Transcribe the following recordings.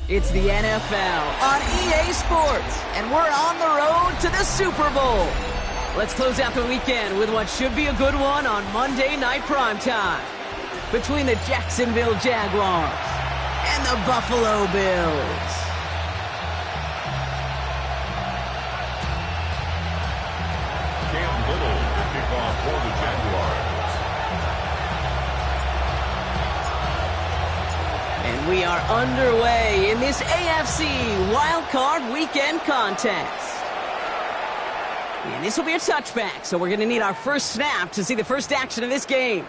It's the NFL on EA Sports, and we're on the road to the Super Bowl. Let's close out the weekend with what should be a good one on Monday Night Primetime between the Jacksonville Jaguars and the Buffalo Bills. For the Jaguars. And we are underway in this AFC Wildcard Weekend contest. And this will be a touchback, so we're going to need our first snap to see the first action of this game.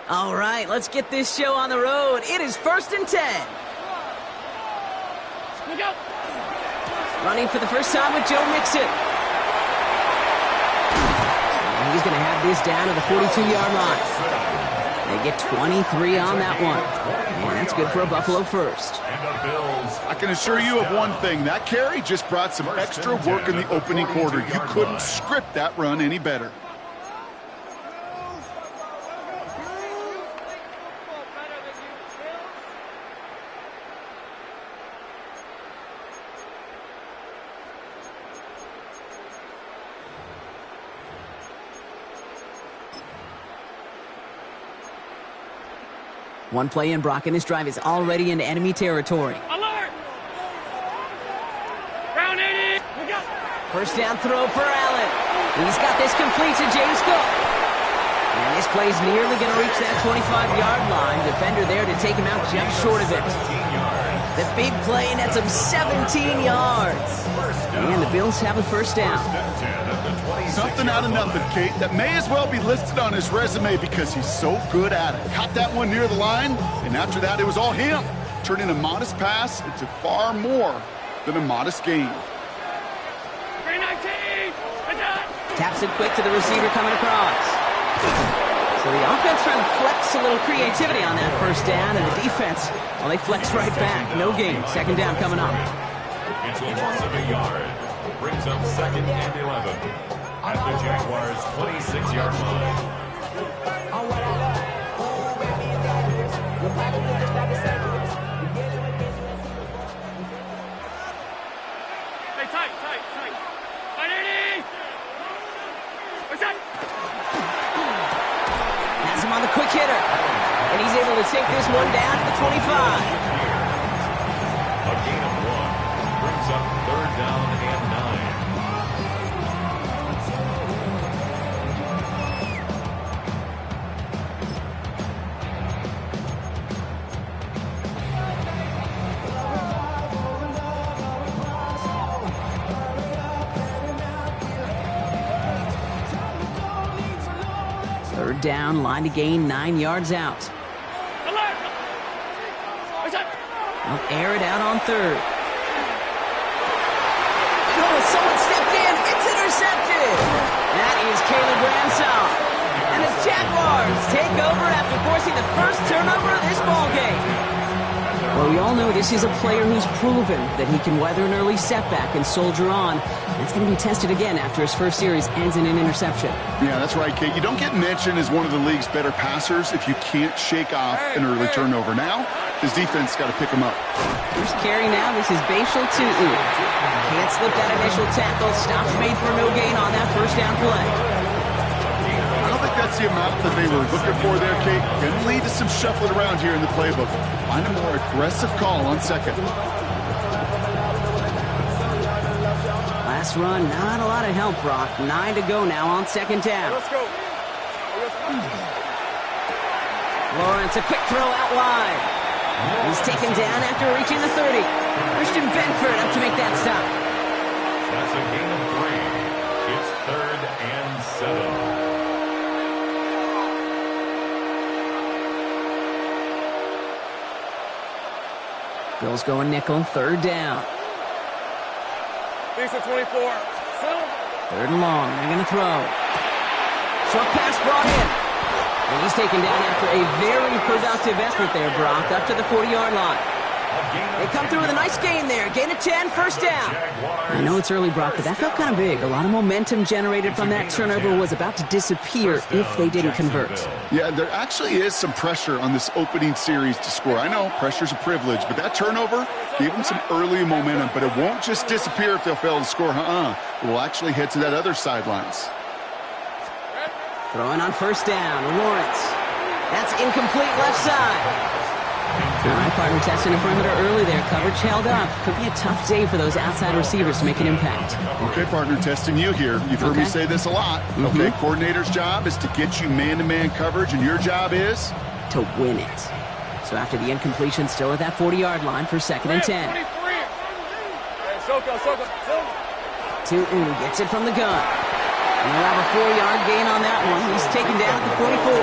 All right, let's get this show on the road. It is 1st and 10. Running for the first time with Joe Mixon. And he's going to have this down to the 42-yard line. They get 23 on that one. And that's good for a Buffalo first. I can assure you of one thing. That carry just brought some extra work in the opening quarter. You couldn't script that run any better. One play in, Brock, and this drive is already into enemy territory. Alert! Round 80! First down throw for Allen. He's got this complete to James Cook. And this play's nearly going to reach that 25-yard line. Defender there to take him out just short of it. The big play nets him 17 yards. And the Bills have a first down. Something out of nothing, Kate. That may as well be listed on his resume because he's so good at it. Caught that one near the line, and after that, it was all him. Turning a modest pass into far more than a modest gain. 319! Taps it quick to the receiver coming across. So the offense trying to flex a little creativity on that first down, and the defense, well, they flex right back. No gain. Second down coming up. It's a loss of a yard. Brings up 2nd and 11 at the Jaguars' 26-yard line. Hey, tight. 180! What's that? Has him on the quick hitter. And he's able to take this one down to the 25. A gain of 1 brings up 3rd down and 9. Third down, line to gain 9 yards out. Alert! What's that? They'll air it out on third. Oh, someone stepped in. It's intercepted. That is Caleb Ransom. And the Jaguars take over after forcing the first turnover of this ballgame. Well, we all know this is a player who's proven that he can weather an early setback and soldier on. That's going to be tested again after his first series ends in an interception. Yeah, that's right, Kate. You don't get mentioned as one of the league's better passers if you can't shake off an early turnover. Now, his defense got to pick him up. First carry now, this is Bashal Tutu. Can't slip that initial tackle. Stops made for no gain on that first down play. I don't think that's the amount that they were looking for there, Kate. Can lead to some shuffling around here in the playbook. Find a more aggressive call on second. Last run, not a lot of help, Brock. 9 to go now on second down. Let's go. Lawrence, a quick throw out wide. He's taken down after reaching the 30. Christian Benford up to make that stop. That's a gain of 3. It's 3rd and 7. Bills going nickel, third down. Lisa 24. Third and long, they're going to throw. Short pass brought in. And he's taken down after a very productive effort there, Brock, up to the 40-yard line. They come through with a nice gain there. Gain of 10, first down. I know it's early, Brock, but that felt kind of big. A lot of momentum generated from that turnover was about to disappear if they didn't convert. Yeah, there actually is some pressure on this opening series to score. I know pressure's a privilege, but that turnover gave them some early momentum, but it won't just disappear if they'll fail to score. It will actually head to that other sidelines. Throwing on first down, Lawrence. That's incomplete left side. All right, partner, testing the perimeter early there. Coverage held up. Could be a tough day for those outside receivers to make an impact. Okay, partner, testing you here. You've heard me say this a lot. Okay, coordinator's job is to get you man-to-man coverage, and your job is? To win it. So after the incompletion, still at that 40-yard line for second and 10. Tootin gets it from the gun. And they'll have a 4-yard gain on that one. He's taken down at the 44.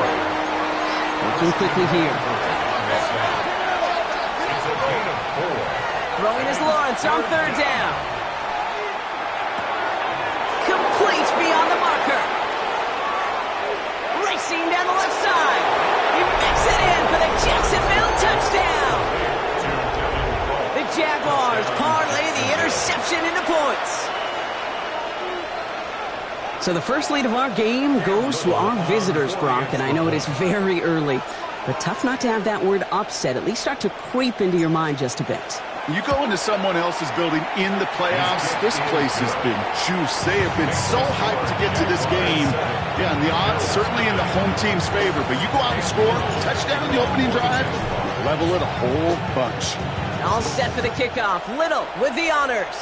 Looking quickly here. Throwing is Lawrence on third down. Complete beyond the marker. Racing down the left side. He makes it in for the Jacksonville touchdown. The Jaguars parlay the interception into points. So the first lead of our game goes to our visitors, Brock, and I know it is very early, but tough not to have that word upset at least start to creep into your mind just a bit. You go into someone else's building in the playoffs, this place has been juice. They have been so hyped to get to this game. Yeah, and the odds certainly in the home team's favor, but you go out and score, touchdown in the opening drive, level it a whole bunch. All set for the kickoff. Little with the honors.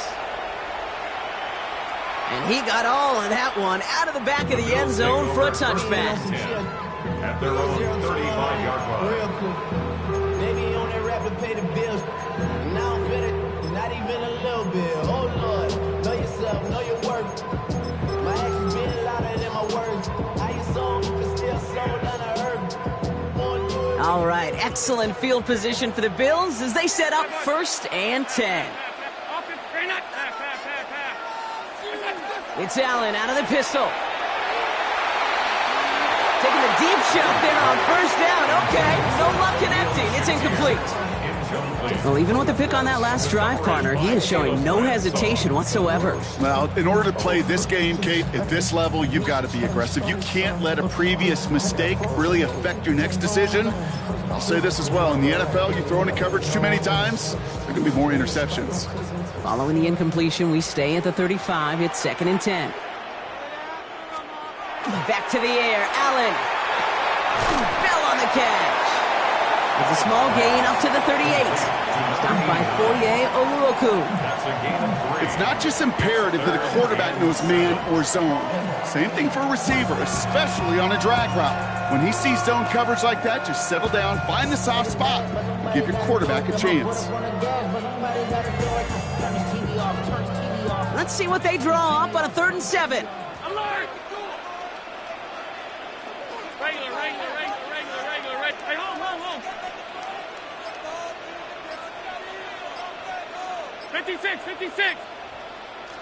And he got all of that one out of the back of the end zone for a touchback. At their own 35-yard line. Maybe on that rapid pay the bills. Now I'm fit it, not even a little bit. Oh Lord, know yourself, know your worth. My actions being louder than my words. How you sold, but still sold unheard. All right, excellent field position for the Bills as they set up first and 10. It's Allen out of the pistol. Taking a deep shot there on first down. Okay, no luck connecting. It's incomplete. Well, even with the pick on that last drive, partner, he is showing no hesitation whatsoever. Well, in order to play this game, Kate, at this level, you've got to be aggressive. You can't let a previous mistake really affect your next decision. I'll say this as well. In the NFL, you throw into coverage too many times, there can be more interceptions. Following the incompletion, we stay at the 35. It's second and 10. Back to the air. Allen. Bell on the catch. It's a small gain up to the 38. Stopped by Foye Oluokun. It's not just imperative that a quarterback knows man or zone. Same thing for a receiver, especially on a drag route. When he sees zone coverage like that, just settle down, find the soft spot, and give your quarterback a chance. Let's see what they draw up on a 3rd and 7. Alert! Regular. Hey, home. 56.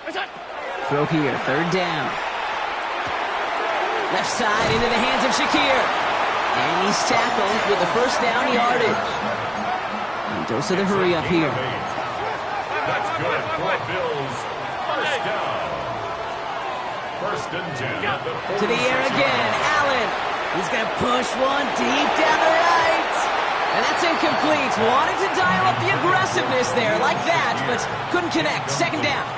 What's that? Throw here, 3rd down. Left side into the hands of Shakir. And he's tackled with the first down yardage. And dose of the hurry up here. That's good for Bills. First down. First and 10 at the 40. To the air again, Allen. He's going to push one deep down the right. And that's incomplete. Wanted to dial up the aggressiveness there like that, but couldn't connect. Second down.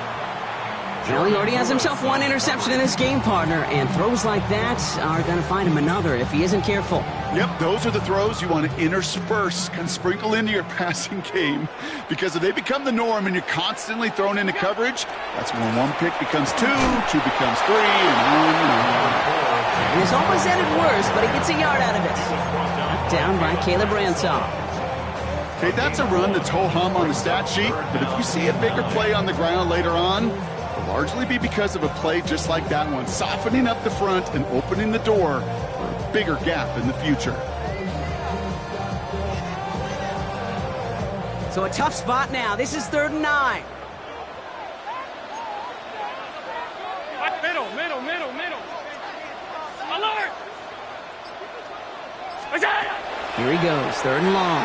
Well, he already has himself one interception in this game, partner, and throws like that are going to find him another if he isn't careful. Yep, those are the throws you want to intersperse, kind of sprinkle into your passing game, because if they become the norm and you're constantly thrown into coverage, that's when one pick becomes two becomes three, and on. And it's almost ended worse, but he gets a yard out of it. Knocked down by Caleb Ransaw. Okay, that's a run that's ho-hum on the stat sheet, but if you see a bigger play on the ground later on, it'll largely be because of a play just like that one, softening up the front and opening the door for a bigger gap in the future. So a tough spot now. This is 3rd and 9. Middle. Alert! Here he goes, 3rd and long.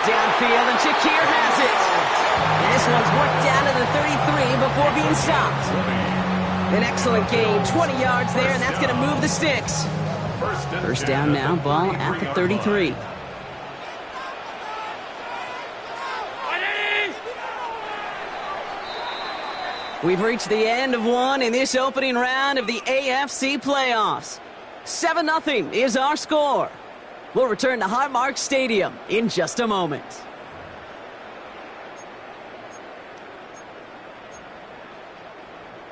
Downfield, and Shakir has it. And this one's worked down to the 33 before being stopped. An excellent gain, 20 yards there, and that's going to move the sticks. First down now, ball at the 33. We've reached the end of one in this opening round of the AFC playoffs. 7-0 is our score. We'll return to Highmark Stadium in just a moment.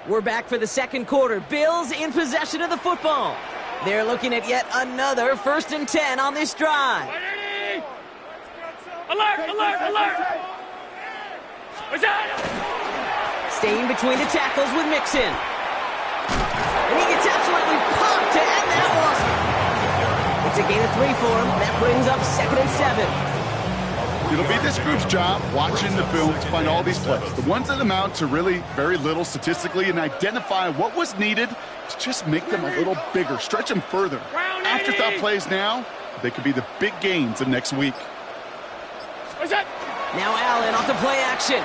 We're back for the second quarter. Bills in possession of the football. They're looking at yet another 1st and 10 on this drive. Alert! Staying between the tackles with Mixon. And he gets absolutely pumped to end that one. It's a gain of 3 for him. That brings up 2nd and 7. It'll be this group's job watching the film to find all these plays, the ones that amount to really very little statistically, and identify what was needed to just make them a little bigger, stretch them further. Afterthought plays now, they could be the big gains of next week. Now Allen off the play action.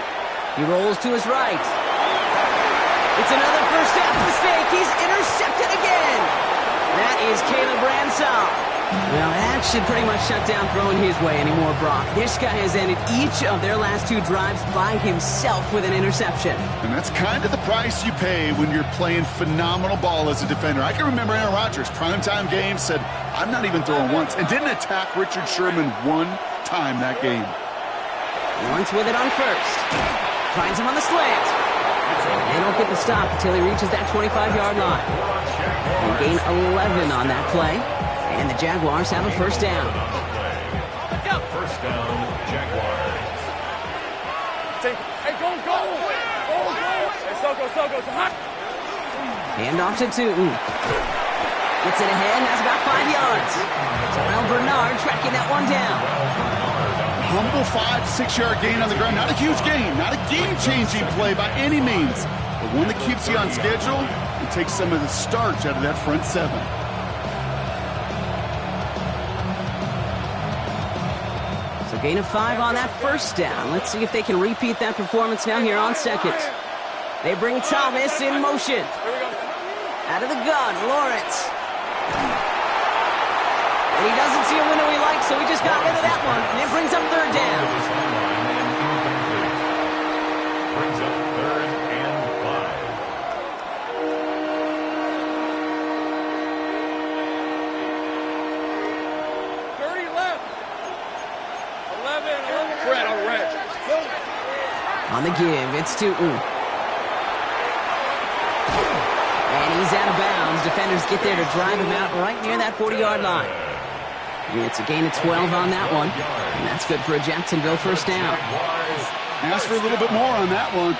He rolls to his right. It's another first half mistake. He's intercepted again. That is Caleb Bransall. Well, that should pretty much shut down throwing his way anymore, Brock. This guy has ended each of their last 2 drives by himself with an interception. And that's kind of the price you pay when you're playing phenomenal ball as a defender. I can remember Aaron Rodgers, primetime game, said, I'm not even throwing once, and didn't attack Richard Sherman one time that game. Lawrence with it on first. Finds him on the slant. They don't get the stop until he reaches that 25-yard line. They gain 11 on that play, and the Jaguars have a first down. First down, Jaguars. Hey, go! Hey, hot. Hand off to Tootin. Gets it ahead, has about 5 yards. Terrell Bernard tracking that one down. Humble 5-6-yard gain on the ground. Not a huge gain, not a game-changing play by any means, but one that keeps you on schedule and takes some of the starch out of that front 7. So gain of 5 on that first down. Let's see if they can repeat that performance now here on second. They bring Thomas in motion. Out of the gun, Lawrence. And he doesn't see a window he likes, so he just got rid of that one. And it brings up 3rd down. Brings up 3rd and 5. 30 left. 11. Fred, all right. On the give, it's Tootin. And he's out of bounds. Defenders get there to drive him out right near that 40-yard line. It's a gain of 12 on that one, and that's good for a Jacksonville first down. Ask for a little bit more on that one.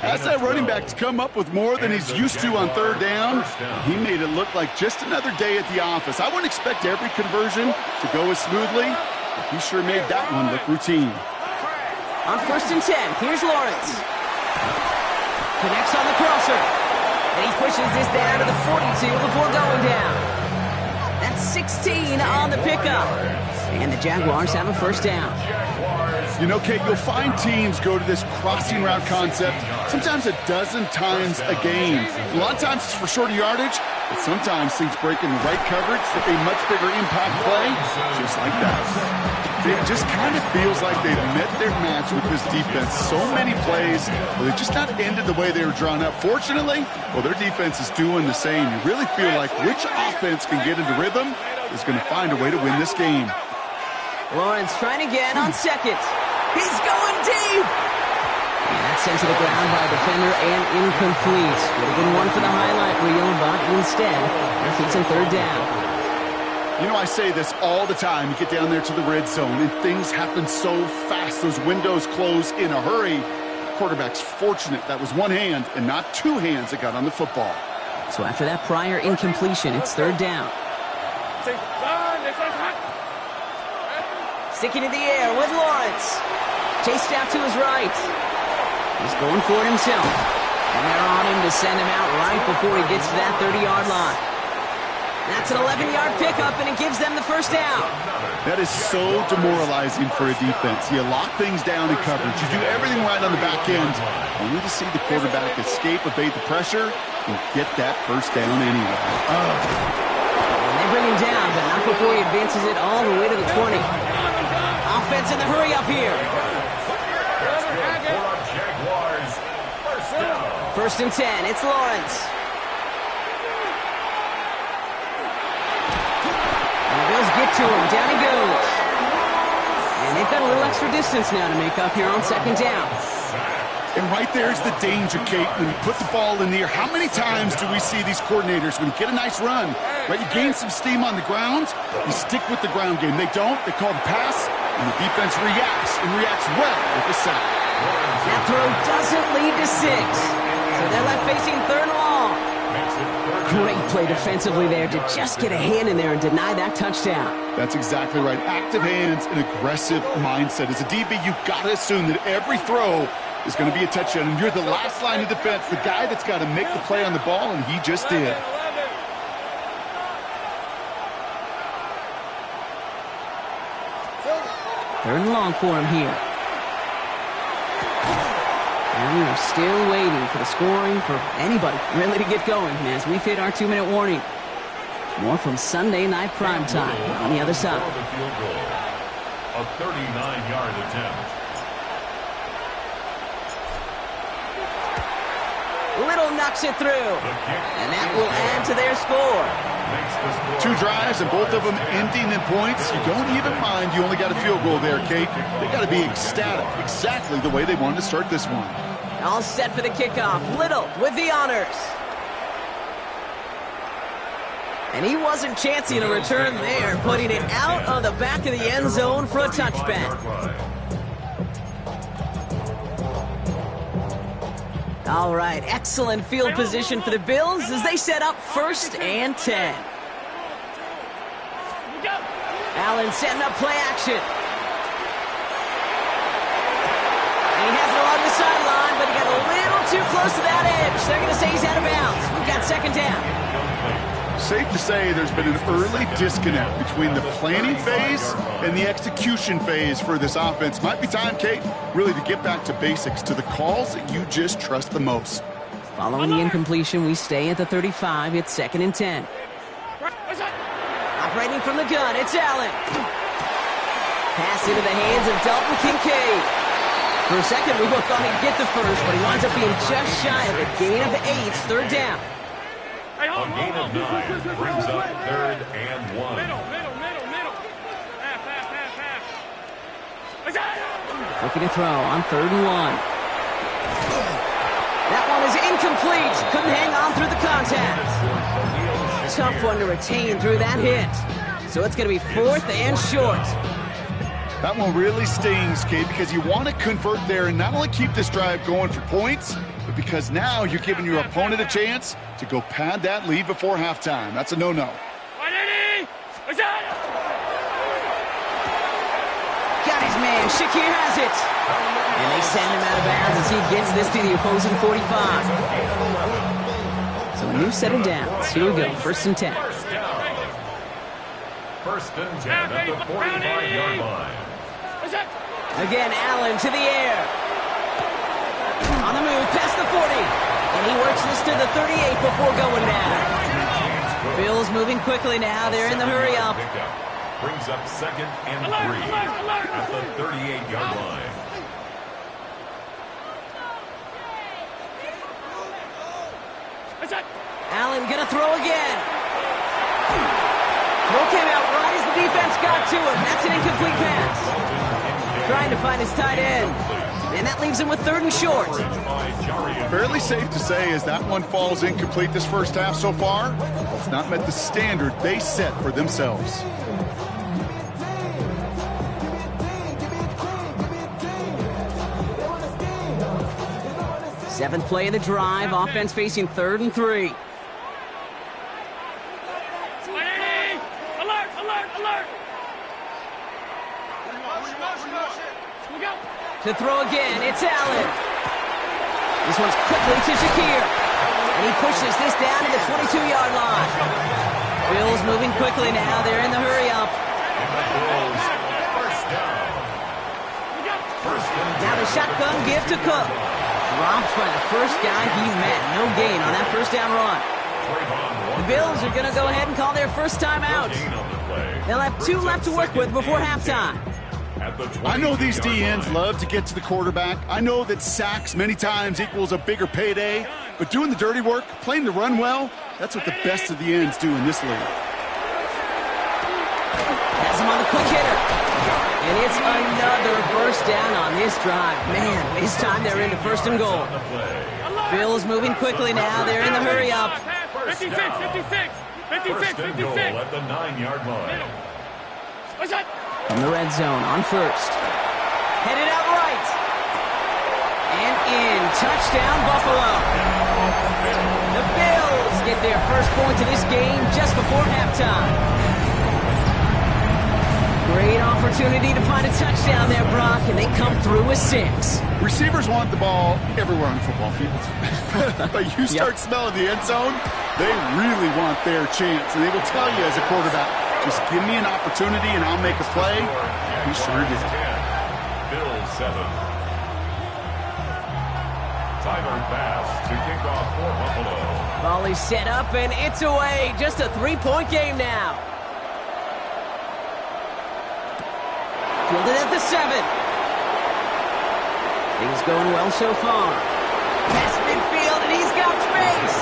Ask that running back to come up with more than he's used to on 3rd down. He made it look like just another day at the office. I wouldn't expect every conversion to go as smoothly, but he sure made that one look routine. On 1st and 10, here's Lawrence. Connects on the crosser. And he pushes this down to the 42 before going down. That's 16 on the pickup. And the Jaguars have a first down. You know, Kate, you'll find teams go to this crossing route concept sometimes a dozen times a game. A lot of times it's for shorter yardage, but sometimes things break in the right coverage for a much bigger impact play, just like that. It just kind of feels like they've met their match with this defense. So many plays, well, they just not ended the way they were drawn up. Fortunately, well, their defense is doing the same. You really feel like which offense can get into rhythm is going to find a way to win this game. Lawrence trying again on second. He's going deep. And that's sent to the ground by a defender and incomplete. Would have been one for the highlight reel, but instead, they're facing 3rd down. You know, I say this all the time. You get down there to the red zone, and things happen so fast. Those windows close in a hurry. The quarterback's fortunate that was one hand and not 2 hands that got on the football. So after that prior incompletion, it's 3rd down. Sticking in the air with Lawrence. Chased out to his right. He's going for it himself. And they're on him to send him out right before he gets to that 30-yard line. That's an 11-yard pickup, and it gives them the first down. That is so demoralizing for a defense. You lock things down in coverage. You do everything right on the back end, only to see the quarterback escape, evade the pressure, and get that first down anyway. And they bring him down, but not before he advances it all the way to the 20. Offense in the hurry up here. Jaguars. First down. First and 10. It's Lawrence. And the Bills get to him. Down he goes. And they've got a little extra distance now to make up here on second down. And right there's the danger, Kate, when you put the ball in the air. How many times do we see these coordinators, when you get a nice run, right, you gain some steam on the ground, you stick with the ground game. They don't. They call the pass, and the defense reacts, and reacts well with the sack. That throw doesn't lead to 6. So they're left facing third and long. Great play defensively there to just get a hand in there and deny that touchdown. That's exactly right. Active hands and aggressive mindset. As a DB, you've got to assume that every throw is going to be a touchdown, and you're the last line of defense, the guy that's got to make the play on the ball, and he just did. Third and long for him here. And we are still waiting for the scoring for anybody really to get going as we've hit our 2-minute warning. More from Sunday Night Primetime on the other side. A 39-yard attempt. Little knocks it through. And that will add to their score. 2 drives, and both of them ending in points. You don't even mind you only got a field goal there, Kate. They got to be ecstatic, exactly the way they wanted to start this one. All set for the kickoff. Little with the honors. And he wasn't chancing a return there, putting it out of the back of the end zone for a touchback. All right, excellent field position for the Bills as they set up first and 10. Allen setting up play action. And he has it along the sideline, but he got a little too close to that edge. They're going to say he's out of bounds. We've got second down. Safe to say there's been an early disconnect between the planning phase and the execution phase for this offense. Might be time, Kate, really to get back to basics, to the calls that you just trust the most. Following the incompletion, we stay at the 35. It's second and 10. Operating from the gun, it's Allen. Pass into the hands of Dalton Kincaid. For a second, we both thought he'd get the first, but he winds up being just shy of a gain of 8. Third down. A gain of 9 brings up third and 1. Middle. Pass. Looking to throw on third and 1. That one is incomplete. Couldn't hang on through the contact. Tough one to retain through that hit. So it's going to be fourth and short. That one really stings, Kate, because you want to convert there and not only keep this drive going for points, but because now you're giving your opponent a chance to go pad that lead before halftime. That's a no-no. Got his man. Shakir has it. And they send him out of bounds as he gets this to the opposing 45. So a new set of downs. Here we go. First and 10. First and 10 at the 45-yard line. Again, Allen to the air. On the move, past the 40. And he works this to the 38 before going down. Bills moving quickly now. They're in the hurry up. Brings up second and 3 at the 38-yard line. Allen gonna throw again. Throw came out right as the defense got to him. That's an incomplete pass. Trying to find his tight end. And that leaves him with third and short. Fairly safe to say as that one falls incomplete this first half so far, it's not met the standard they set for themselves. Seventh play of the drive. Offense facing third and 3. To throw again, it's Allen. This one's quickly to Shakir. And he pushes this down to the 22-yard line. Bills moving quickly now. They're in the hurry-up. Now the shotgun give to Cook. Dropped by the first guy he met. No gain on that first down run. The Bills are going to go ahead and call their first time out. They'll have 2 left to work with before halftime. I know these DNs love to get to the quarterback. I know that sacks many times equals a bigger payday. But doing the dirty work, playing the run well, that's what the best of the ends do in this league. Has him on the quick hitter. And it's another first down on this drive. Man, this time they're into first and goal. Bills moving quickly now. They're in the hurry-up. 56. First and goal at the 9-yard line. From the red zone on first. Headed out right. And in. Touchdown, Buffalo. The Bills get their first point of this game just before halftime. Great opportunity to find a touchdown there, Brock, and they come through with 6. Receivers want the ball everywhere on the football field. But you start smelling the end zone, they really want their chance. And they will tell you as a quarterback, just give me an opportunity and I'll make a play. He sure did. Bills 7. Tyler Bass to kick off for Buffalo. Ball is set up and it's away. Just a 3-point game now. Fielded at the 7. Things going well so far. Past midfield and he's got space.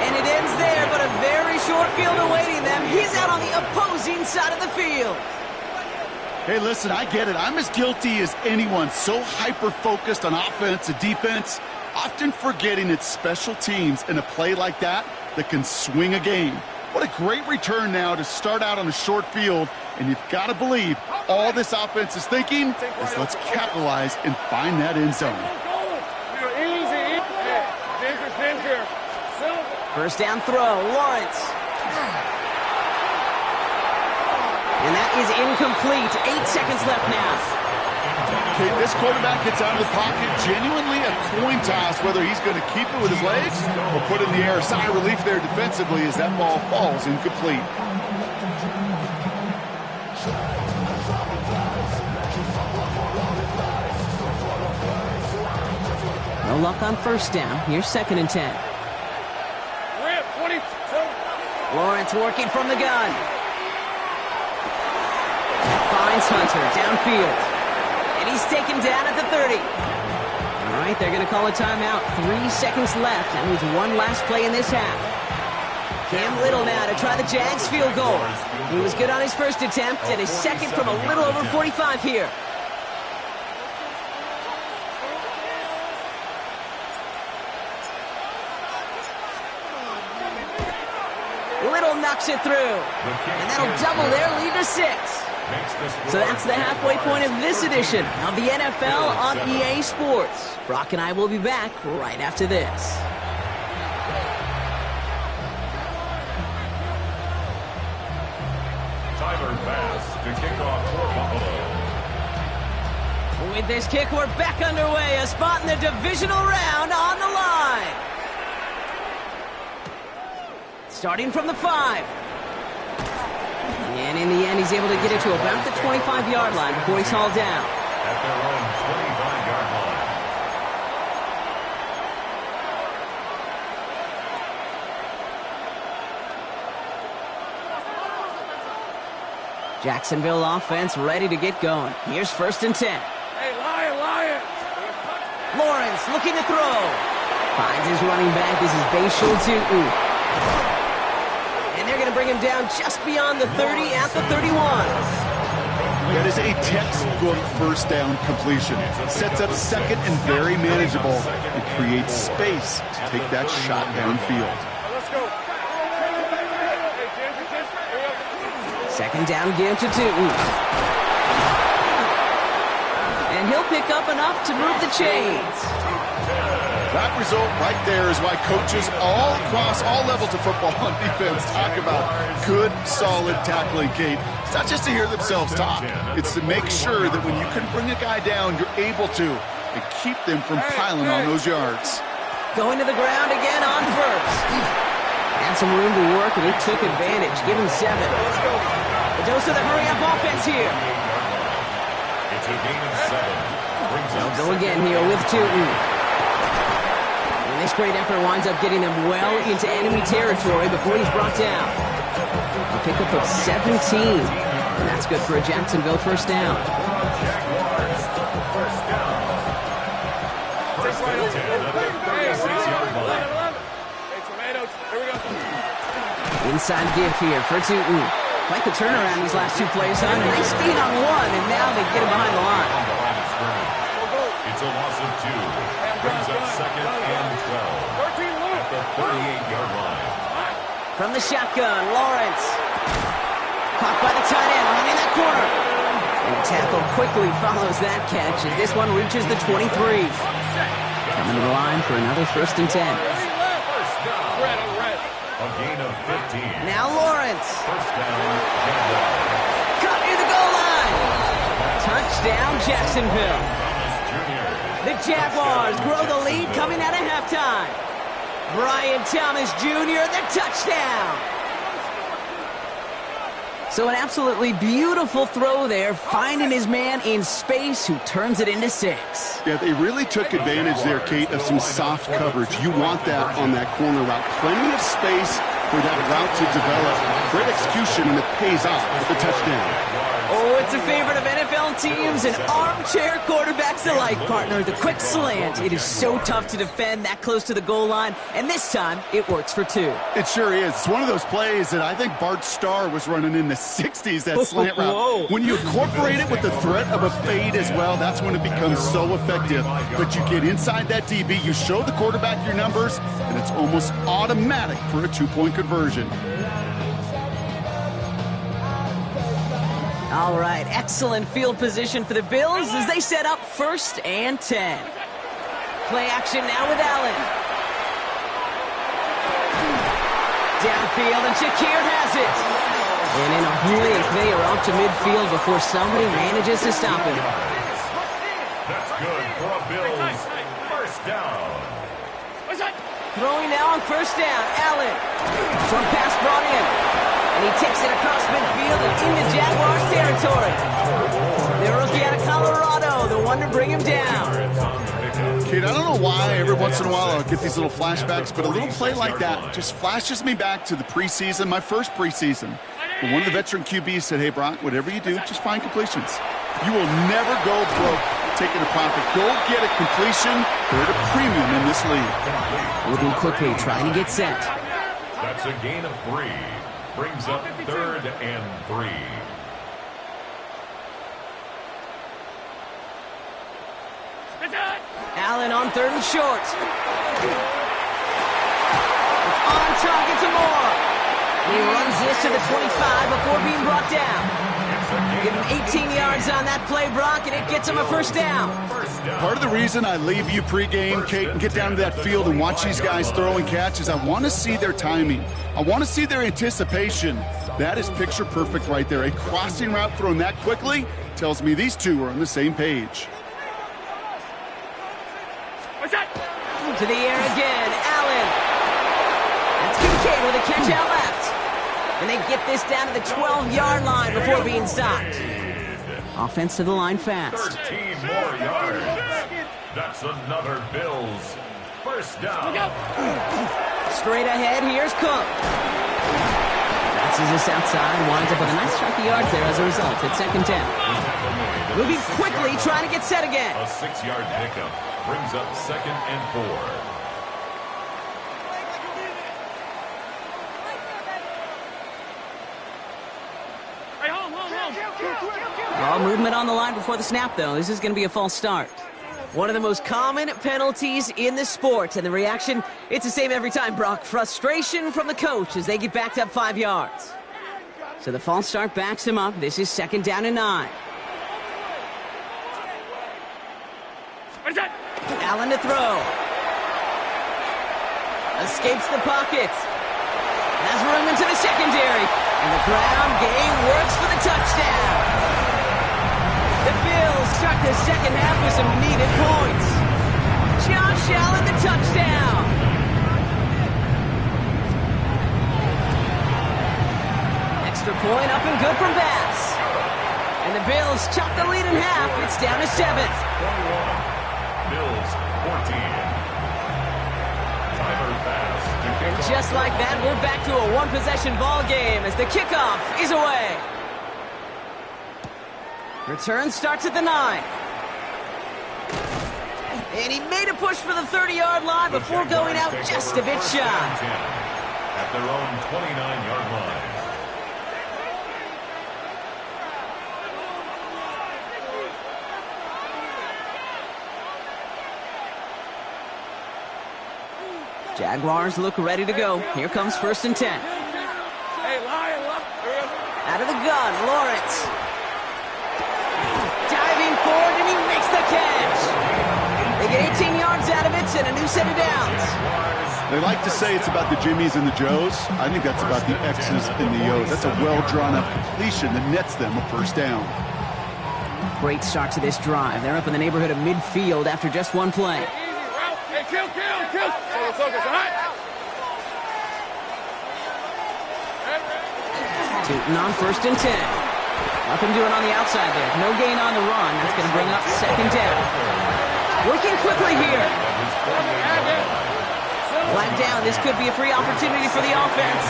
And it ends there, but a very short field awaiting them. He's out on the opposing side of the field. Hey, listen, I get it. I'm as guilty as anyone. So hyper-focused on offense and defense, often forgetting it's special teams in a play like that can swing a game. What a great return now to start out on a short field, and you've got to believe all this offense is thinking is let's capitalize and find that end zone. First down throw, Lawrence. And that is incomplete. 8 seconds left now. Okay, this quarterback gets out of the pocket, genuinely a coin toss whether he's going to keep it with his legs or put it in the air. Sigh of relief there defensively as that ball falls incomplete. No luck on first down. Here's 2nd and 10. Lawrence working from the gun. Finds Hunter downfield. And he's taken down at the 30. All right, they're going to call a timeout. 3 seconds left. That means one last play in this half. Cam Little now to try the Jags field goal. He was good on his first attempt and his second from a little over 45 here. Little knocks it through. And that'll double their lead to 6. So that's the halfway point of this edition of the NFL on EA Sports. Brock and I will be back right after this. Tyler Bass to kick off for Buffalo. With this kick, we're back underway. A spot in the divisional round on the line. Starting from the 5. And in the end, he's able to get it to about the 25-yard line before he's hauled down. At their own 25-yard line. Jacksonville offense ready to get going. Here's 1st and 10. Hey, Lion! Lawrence looking to throw. Finds his running back. This is Bashul Tutu. And they're going to bring him down just beyond the 30 at the 31. That is a textbook first down completion. Sets up 2nd and very manageable and creates space to take that shot downfield. Let's go. 2nd down give to Tutu. And he'll pick up enough to move the chains. That result right there is why coaches all across all levels of football and defense talk about good, solid tackling, Kate. It's not just to hear themselves talk. It's to make sure that when you can bring a guy down, you're able to and keep them from piling on those yards. Going to the ground again on first. Had some room to work, and he took advantage. Give him 7. The dose of the hurry-up offense here. It's a gain of 7. They'll go again here with Tootin. And this great effort winds up getting them well into enemy territory before he's brought down. A pickup of 17. And that's good for a Jacksonville first down. First and 10 at the 36-yard line. Inside give here for Tootin. Like the turnaround these last 2 plays, huh? Nice gain on 1, and now they get him behind the line. On the line of scrimmage. It's a loss of 2. Brings up second and 12 at the 38-yard line. From the shotgun, Lawrence. Caught by the tight end, running that corner. And a tackle quickly follows that catch as this one reaches the 23. Coming to the line for another first and 10. A gain of 15. Now Lawrence. First down, Jaguars. Cut near the goal line. Touchdown, Jacksonville. The Jaguars grow the lead coming out of halftime. Brian Thomas Jr., the touchdown. So an absolutely beautiful throw there, finding his man in space who turns it into 6. Yeah, they really took advantage there, Kate, of some soft coverage. You want that on that corner route. Plenty of space for that route to develop. Great execution, and it pays off with the touchdown. Oh, it's a favorite of NFL teams and armchair quarterbacks alike, partner. The quick slant. It is so tough to defend that close to the goal line, and this time it works for 2. It sure is. It's one of those plays that I think Bart Starr was running in the 60s, that slant route. Whoa. When you incorporate it with the threat of a fade as well, that's when it becomes so effective. But you get inside that DB, you show the quarterback your numbers, and it's almost automatic for a 2-point conversion. All right, excellent field position for the Bills as they set up first and 10. Play action now with Allen. Downfield, and Shakir has it. And in a blink, they are off to midfield before somebody manages to stop him. That's good for a Bills first down. Throwing now on first down, Allen. Short pass brought in. And he takes it across midfield and into Jaguars territory. The rookie out of Colorado, the one to bring him down. Kid, I don't know why every once in a while I'll get these little flashbacks, but a little play like that just flashes me back to the preseason, my first preseason. But one of the veteran QBs said, hey, Brock, whatever you do, just find completions. You will never go broke taking a profit. Go get a completion. They're at a premium in this league. Moving quickly, trying to get set. That's a gain of 3. Brings up third and 3. Allen on third and short. It's on target to Moore. And he runs this to the 25 before being brought down. Give him 18 yards on that play, Brock, and it gets him a first down. Part of the reason I leave you pregame, Kate, and get down to that field and watch these guys throw and catch is I want to see their timing. I want to see their anticipation. That is picture perfect right there. A crossing route thrown that quickly tells me these two are on the same page. To the air again, Allen. That's Kincaid with a catch out left. And they get this down to the 12-yard line before being stopped. Offense to the line fast. 13 more yards. That's another Bills first down. Straight ahead, here's Cook. Bounces this outside, winds up with a nice chunk of yards there as a result. It's second down. Moving quickly, trying to get set again. A 6-yard pickup brings up second and 4. All movement on the line before the snap, though. This is going to be a false start. One of the most common penalties in the sport, and the reaction, it's the same every time, Brock. Frustration from the coach as they get backed up 5 yards. So the false start backs him up. This is second down and 9. Allen to throw. Escapes the pocket. Has room into the secondary. And the ground game works for the touchdown. The Bills start the second half with some needed points. Josh Allen, the touchdown. Extra point up and good from Bass. And the Bills chop the lead in half. It's down to 7. 21. Bills 14. Tyler Bass to kick And off. just like that, we're back to a one-possession ball game as the kickoff is away. Return starts at the 9. And he made a push for the 30-yard line before going out just a bit shy. At their own 29-yard line. Jaguars look ready to go. Here comes 1st and 10. Hey, Lion, look. Out of the gun, Lawrence. Diving forward, and he makes the catch. They get 18 yards out of it and a new set of downs. They like to say it's about the Jimmies and the Joes. I think that's about the X's and the O's. That's a well-drawn-up completion that nets them a 1st down. Great start to this drive. They're up in the neighborhood of midfield after just one play. Easy route. Hey, kill. Focus, all right? Tootin on 1st and 10. Nothing doing on the outside there. No gain on the run. That's going to bring up 2nd down. Working quickly here. Flag down. This could be a free opportunity for the offense.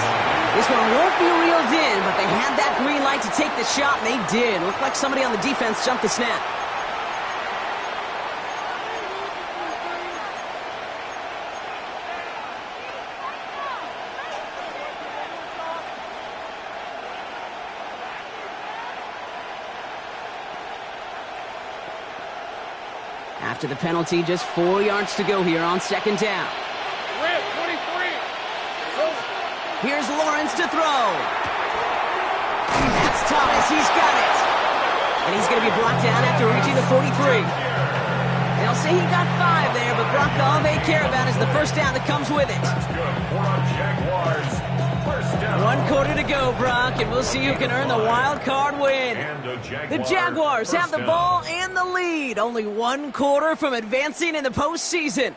This one won't be reeled in, but they had that green light to take the shot, and they did. Looked like somebody on the defense jumped the snap. After the penalty, just 4 yards to go here on 2nd down. Red, 23. Here's Lawrence to throw. That's Thomas. He's got it. And he's going to be brought down after reaching the 43. They'll say he got 5 there, but Brock, all they care about is the 1st down that comes with it. That's good for our Jaguars. 1st down. 1 quarter to go, Brock, and we'll see who can earn the wild card win. And The Jaguars have the ball and the lead. Only 1 quarter from advancing in the postseason.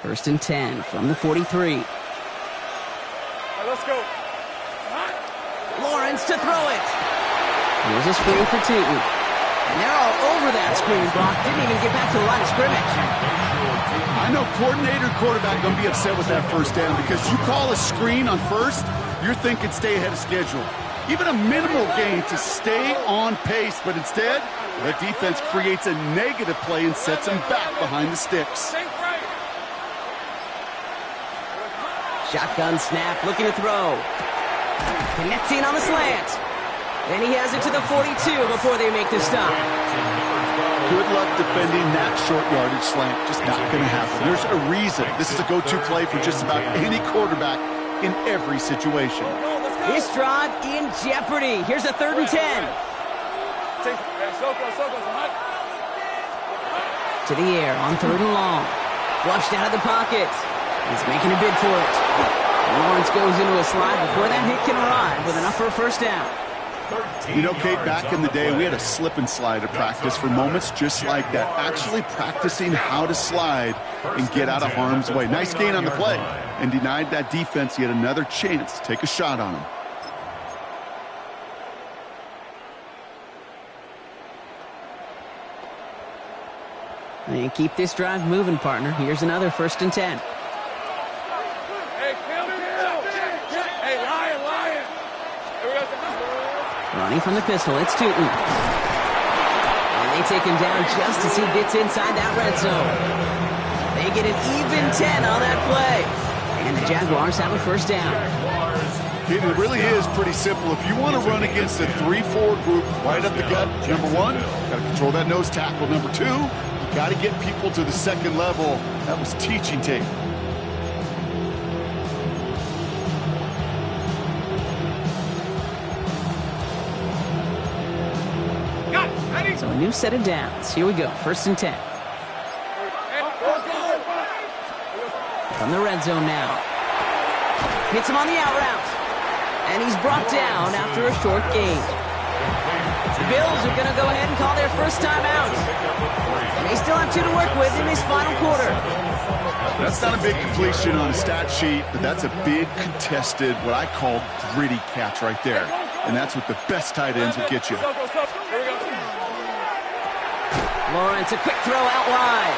First and 10 from the 43. All right, let's go. Lawrence to throw it. Here's a screen for Tootin. And they're all over that screen, Brock. Didn't even get back to the line of scrimmage. I know coordinator quarterback going to be upset with that 1st down because you call a screen on 1st, you're thinking stay ahead of schedule. Even a minimal gain to stay on pace, but instead, the defense creates a negative play and sets them back behind the sticks. Shotgun snap, looking to throw. Connecting on the slant. Then he has it to the 42 before they make the stop. Good luck defending that short yardage slant. Just not going to happen. There's a reason. This is a go-to play for just about any quarterback in every situation. This drive in jeopardy. Here's a 3rd and 10. To the air on 3rd and long. Flushed out of the pocket. He's making a bid for it. Lawrence goes into a slide before that hit can arrive with enough for a 1st down. You know, Kate, back in the day, we had a slip and slide at practice for moments just like that. Actually practicing how to slide and get out of harm's way. Nice gain on the play and denied that defense yet another chance to take a shot on him. And keep this drive moving, partner. Here's another 1st and 10. Hey, kill. Hey, Lion. Running from the pistol, it's Tootin. And they take him down just as he gets inside that red zone. They get an even 10 on that play. And the Jaguars have a 1st down. It really is pretty simple. If you want to run against a 3-4 group right up the gut, number 1, got to control that nose tackle. Number 2, you got to get people to the 2nd level. That was teaching tape. new set of downs. Here we go, 1st and 10. From the red zone now. Hits him on the out route. And he's brought down after a short gain. The Bills are going to go ahead and call their first timeout. They still have 2 to work with in this final quarter. That's not a big completion on a stat sheet, but that's a big contested, what I call gritty catch right there. And that's what the best tight ends will get you. Lawrence, a quick throw out wide.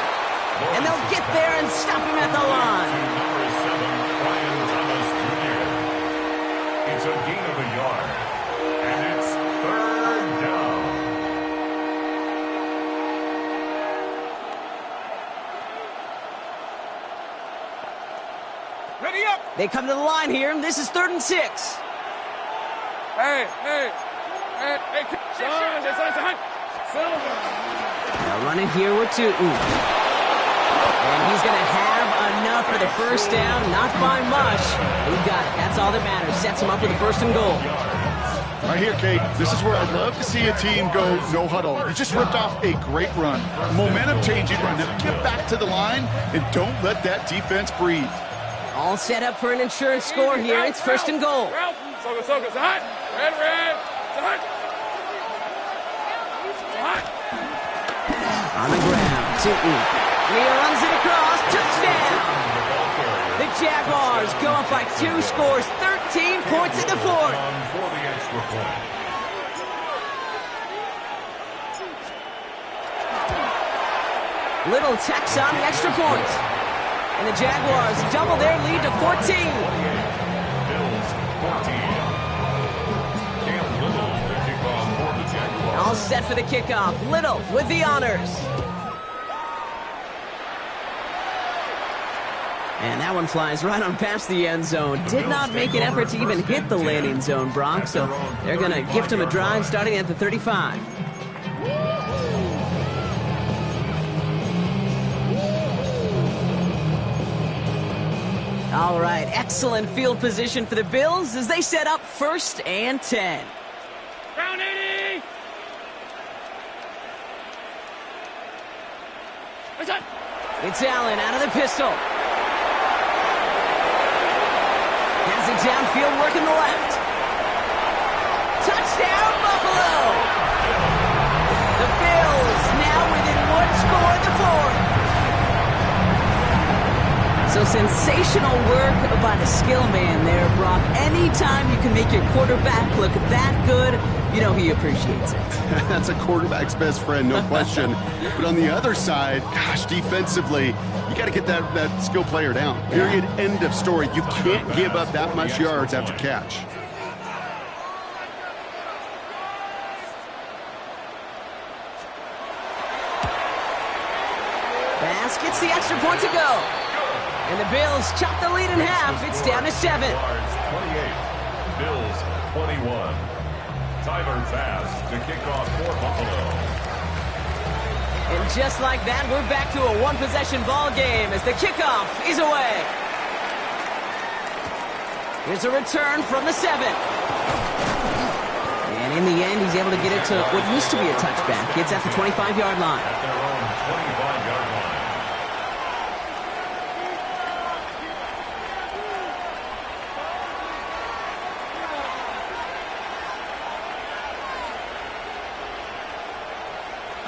And they'll get there and stop him at the line. It's a gain of a yard. And it's 3rd down. Ready up. They come to the line here, and this is 3rd and 6. Hey. Now running here with Tootin. And he's going to have enough for the first down. Not by much. He got it. That's all that matters. Sets him up with the 1st and goal. Right here, Kate, this is where I'd love to see a team go no huddle. He just ripped off a great run. Momentum-changing run. Now get back to the line and don't let that defense breathe. All set up for an insurance score here. It's 1st and goal. On the ground, Tootin. He runs it across. Touchdown! The Jaguars go up by 2 scores, 13 points in the 4th. For the extra point. Little tacks on the extra point. And the Jaguars double their lead to 14. Bills 14. Cam Little, the kickoff for the Jaguars. All set for the kickoff. Little with the honors. And that one flies right on past the end zone. Did not make an effort to even hit the landing zone, Brock. So they're going to gift him a drive starting at the 35. All right, excellent field position for the Bills as they set up 1st and 10. Round 80. It's Allen out of the pistol. Has it downfield, working the left. Touchdown, Buffalo! The Bills now within 1 score in the 4th. So sensational work by the skill man there, Brock. Anytime you can make your quarterback look that good, you know he appreciates it. That's a quarterback's best friend, no question. But on the other side, gosh, defensively, you got to get that skill player down. Period. End of story. You can't give up that much yards after catch. Bass gets the extra point to go. And the Bills chop the lead in half. It's down to 7. 28. Bills 21. Tyler Bass to kick off for Buffalo. And just like that, we're back to a 1-possession ball game as the kickoff is away. Here's a return from the 7. And in the end, he's able to get it to what used to be a touchback. It's at the 25-yard line. At their own 25-yard line.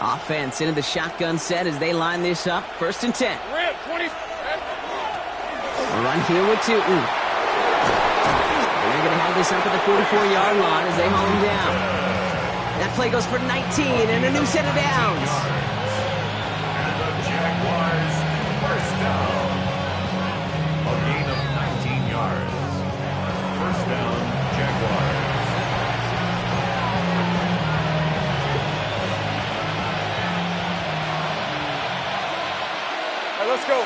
Offense into the shotgun set as they line this up. 1st and 10. Run here with Tootin. And they're going to have this up at the 44-yard line as they haul him down. That play goes for 19 and a new set of downs. And the Jaguars first down. A gain of 19 yards. First down, Jaguars. Let's go.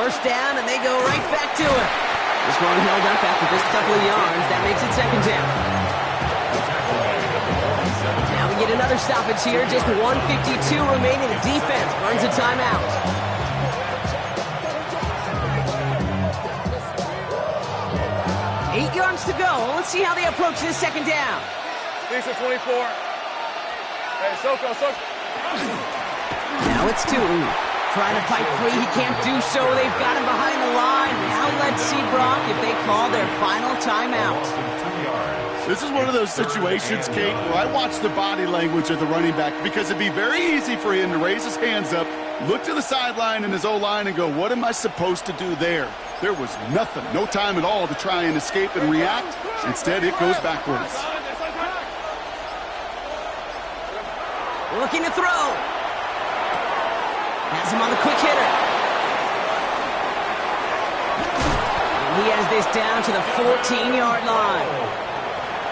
First down, and they go right back to it. This one held up after just a couple of yards. That makes it 2nd down. Now we get another stoppage here. Just 1:52 remaining. The defense burns a timeout. Eight yards to go. Let's see how they approach this 2nd down. Lisa 24. Hey, Soko. Now it's two. Trying to fight free, he can't do so. They've got him behind the line. Now let's see, Brock, if they call their final timeout. This is one of those situations, Kate, where I watch the body language of the running back because it'd be very easy for him to raise his hands up, look to the sideline in his O-line and go, what am I supposed to do there? There was nothing, no time at all to try and escape and react. Instead, it goes backwards. Looking to throw. Has him on the quick hitter. And he has this down to the 14-yard line.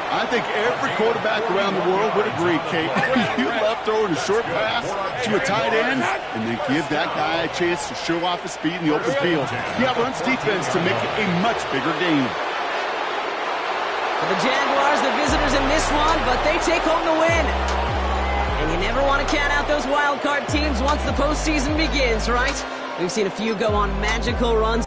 I think every quarterback around the world would agree, Kate. You love throwing a short pass to a tight end and then give that guy a chance to show off his speed in the open field. He outruns defense to make it a much bigger game. For the Jaguars, the visitors in this one, but they take home the win. And you never want to count out those wild card teams once the postseason begins, right? We've seen a few go on magical runs